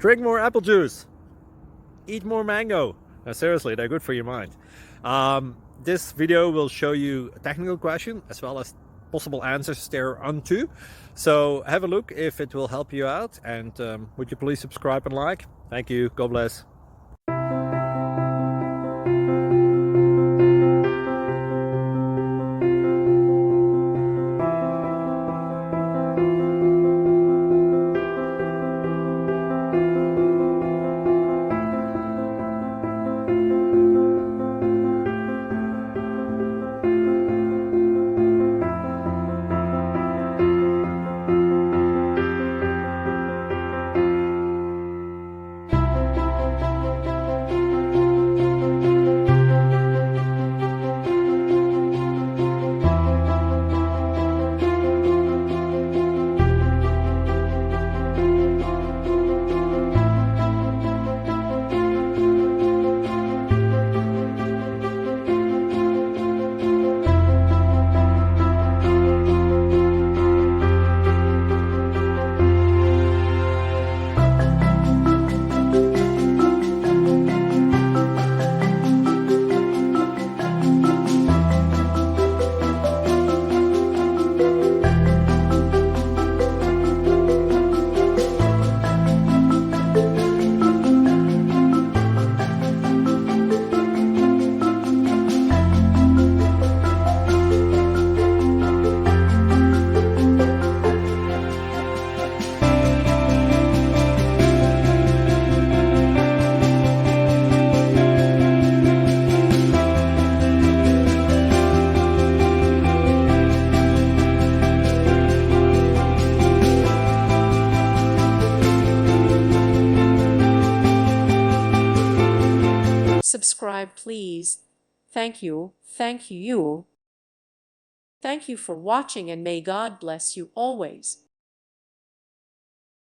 Drink more apple juice. Eat more mango. No, seriously, they're good for your mind. This video will show you a technical question as well as possible answers thereunto. So have a look if it will help you out, and would you please subscribe and like? Thank you. God bless. Subscribe, please. Thank you. Thank you. Thank you for watching, and may God bless you always.